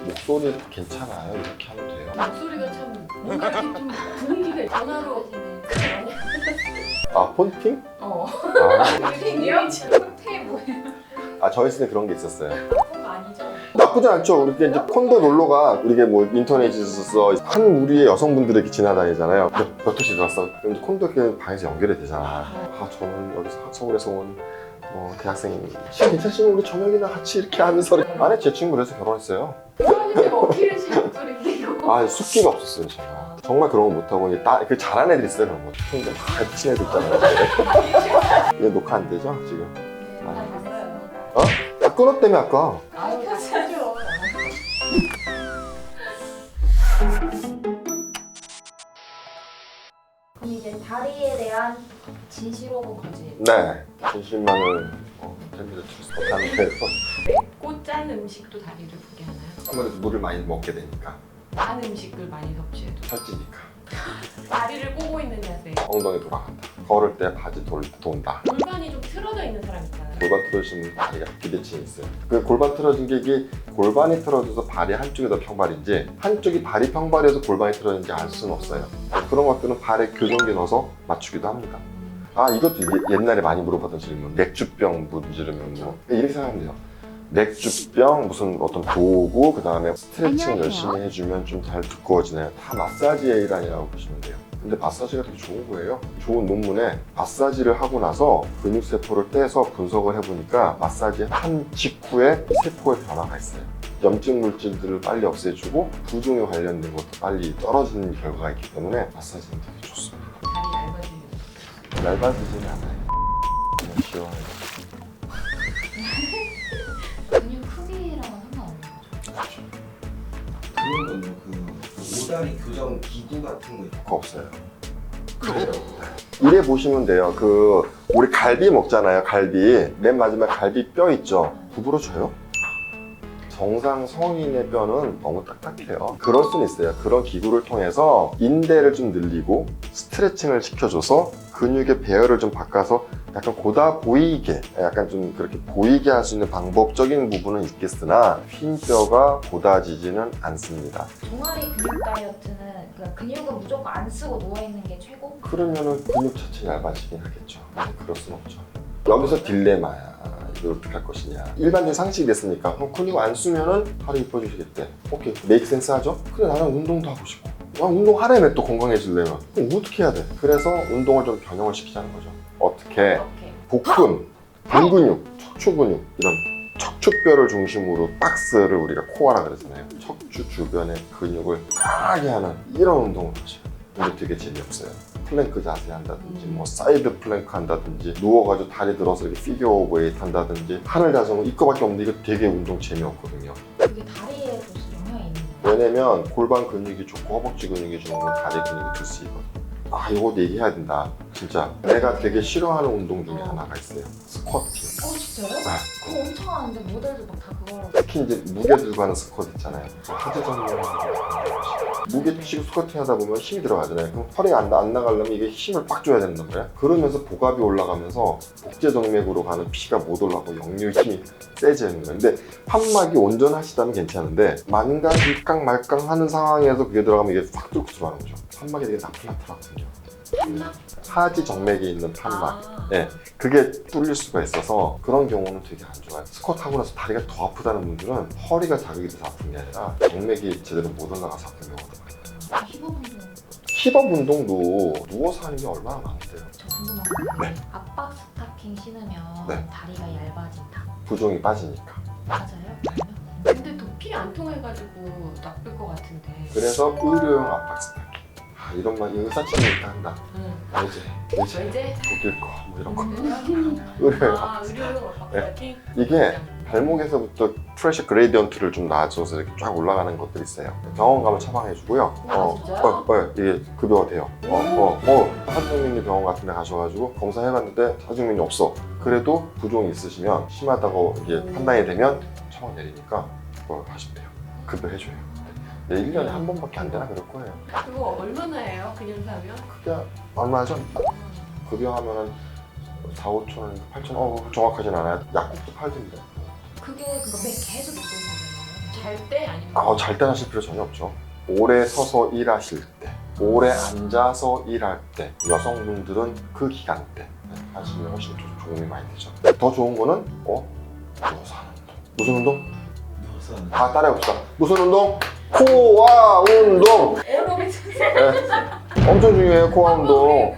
목소리도 괜찮아요. 이렇게 하면 돼요. 목소리가 참 뭔가 이렇게 좀 분위기가 전화로 아, 폰팅? 아, 폰팅이요? 폰팅 뭐예요? 아, 저희 시대 그런 게 있었어요. 그건 아니죠. 나쁘지 않죠. 우리 이제 콘도 놀러가 우리가 뭐 인터넷에서 한 무리의 여성분들이 이렇게 지나다니잖아요. 몇 호씩 들어왔어. 그럼 콘도 이렇게 방에서 연결이 되잖아. 아, 저는 여기서 서울에서 온 대학생 괜찮으시면 우리 저녁이나 같이 이렇게 하면서 안에 제 친구 그래서 결혼했어요. 그러는데 먹기를 제 목소리인데 이거 아, 숙기가 없었어요, 제가. 정말 그런 거 못하고 그 잘하는 애들 있어요, 그런 거. 근데 막 미친 애들 있잖아요. 이게 녹화 안 되죠, 지금? 다 됐어요. 아, 끊었다며 아까. 아, 켜야죠. 그럼 이제 다리에 대한 진실 혹은 거짓. 네, 진실만을 재미를 주서 못하는데 맵고 짠 음식도 다리를 붓게 하나요? 아무래도 물을 많이 먹게 되니까 짠 음식을 많이 섭취해도 살찌니까 다리를 꼬고 있는 자세 엉덩이 돌아간다. 걸을 때 바지 돈다. 골반이 좀 틀어져 있는 사람 있잖아요. 골반 틀어지면 다리가 비대칭이 있어요. 그 골반 틀어진 게 이게 골반이 틀어져서 발이 한쪽이 더 평발인지 한쪽이 발이 평발해서 골반이 틀어진지 알 수는 없어요. 그런 것들은 발에 교정기 넣어서 맞추기도 합니다. 아, 이것도 옛날에 많이 물어봤던 질문. 맥주병 문지르면 뭐 이렇게 생각하면 돼요. 맥주병, 무슨 어떤 도구, 그 다음에 스트레칭 안녕하세요. 열심히 해주면 좀 잘 두꺼워지나요? 다 마사지의 일환이라고 보시면 돼요. 근데 마사지가 되게 좋은 거예요. 좋은 논문에 마사지를 하고 나서 근육세포를 떼서 분석을 해보니까 마사지 한 직후에 세포의 변화가 있어요. 염증 물질들을 빨리 없애주고 부종에 관련된 것도 빨리 떨어지는 결과가 있기 때문에 마사지는 되게 좋습니다. 다리 얇아지는 얇아지지는 않아요. 그냥 시원해요. 근육 크기랑은 상관없는 거죠. 그런 건요, 그 오다리 교정 기구 같은 거 그거 없어요. 이래 보시면 돼요. 우리 갈비 먹잖아요. 갈비. 맨 마지막 갈비 뼈 있죠. 구부러져요? 정상 성인의 뼈는 너무 딱딱해요. 그럴 수는 있어요. 그런 기구를 통해서 인대를 좀 늘리고 스트레칭을 시켜줘서 근육의 배열을 좀 바꿔서 약간 고다 보이게, 약간 좀 그렇게 보이게 할 수 있는 방법적인 부분은 있겠으나 흰 뼈가 고다지지는 않습니다. 종아리 근육 다이어트는 그러니까 근육은 무조건 안 쓰고 누워 있는 게 최고. 그러면은 근육 자체가 얇아지긴 하겠죠. 근데 그럴 순 없죠. 여기서 딜레마야. 이걸 어떻게 할 것이냐. 일반적인 상식이 됐으니까 근육 안 쓰면은 팔이 이뻐지시겠대. 오케이, 메이크 센스 하죠? 근데 나는 운동도 하고 싶고. 운동하려면 또 건강해지려면 그럼 어떻게 해야 돼? 그래서 운동을 좀 변형을 시키자는 거죠. 어떻게? 복근, 등 근육, 척추 근육 이런 척추뼈를 중심으로 박스를 우리가 코어라 그러잖아요. 척추 주변의 근육을 강하게 하는 이런 운동을 하죠. 근데 되게 재미없어요. 플랭크 자세 한다든지 뭐 사이드 플랭크 한다든지 누워가지고 다리 들어서 이렇게 피겨 웨이트 한다든지 하늘 자전거 이거밖에 없는데 이거 되게 운동 재미없거든요. 그게 다리에도 영향이 있는 거예요. 왜냐면 골반 근육이 좋고 허벅지 근육이 좋은 건 다리 근육이 들 수 있거든요. 아, 이거 얘기해야 된다. 진짜 내가 되게 싫어하는 운동 중에 하나가 있어요. 스쿼팅. 진짜요? 아, 그거 엄청 하는데 모델도 막 다 그걸로. 특히 이제 무게 들고 하는 스쿼트 있잖아요. 하체 정렬 무게 치고 스쿼팅 하다 보면 힘이 들어가잖아요. 그럼 허리 안 나가려면 이게 힘을 빡 줘야 된단 말이야. 그러면서 복압이 올라가면서 복제정맥으로 가는 피가 못 올라가고 역류 힘이 세지는 거예요. 근데 판막이 온전하시다면 괜찮은데 만각 일깡 말깡 하는 상황에서 그게 들어가면 이게 확 뚫고 들어가는 거죠. 판막이 되게 나풀나풀하거든요. 판막? 하지 정맥이 있는 판막. 아, 네, 그게 뚫릴 수가 있어서 그런 경우는 되게 안 좋아요. 스쿼트 하고 나서 다리가 더 아프다는 분들은 허리가 자극이 돼서 아픈 게 아니라 정맥이 제대로 못 올라가서 아픈 경우가 많아요. 힙업 운동. 힙업 운동도 누워서 하는 게 얼마나 많은데요. 저 궁금한 거. 네. 압박 스타킹 신으면 네. 다리가 얇아진다. 부종이 빠지니까. 맞아요? 근데 도피 안 통해가지고 나쁠 것 같은데. 그래서 의료용 압박 스타킹. 아, 이런 말 의사친구 있다 한다. 응. 의제, 이제? 독일 거, 뭐 이런 거. 의료용 아, 압박 스타킹. 의료용 압박스타킹? 이게 발목에서부터 프레셔 그레이디언트를 좀 낮춰서 이렇게 쫙 올라가는 것들이 있어요. 병원 가면 처방해주고요. 진짜요? 이게 급여가 돼요. 하중민이 병원 같은 데 가셔가지고 검사해봤는데 하중민이 없어. 그래도 부종이 있으시면 심하다고 이게 판단이 되면 처방 내리니까 그거 하시면 돼요. 급여해줘요. 근데 1년에 한 번밖에 안 되나 그럴 거예요. 그거 얼마나 해요? 그냥 사면? 그게 얼마죠? 급여하면은 4, 5천 원, 8천 원, 정확하진 않아요. 약국도 팔던데. 그게 그거 계속 입고 있는 거예요. 잘 때 아니면 잘 때 하실 필요 전혀 없죠. 오래 서서 일하실 때, 오래 앉아서 일할 때, 여성분들은 그 기간 때 하시면 훨씬 도움이 많이 되죠. 더 좋은 거는 누워서 하는 운동. 무슨 운동? 누워서 하는 다 따라해봅시다. 무슨 운동? 코어 운동. 에어로빅 네. 엄청 중요해요, 코어 운동.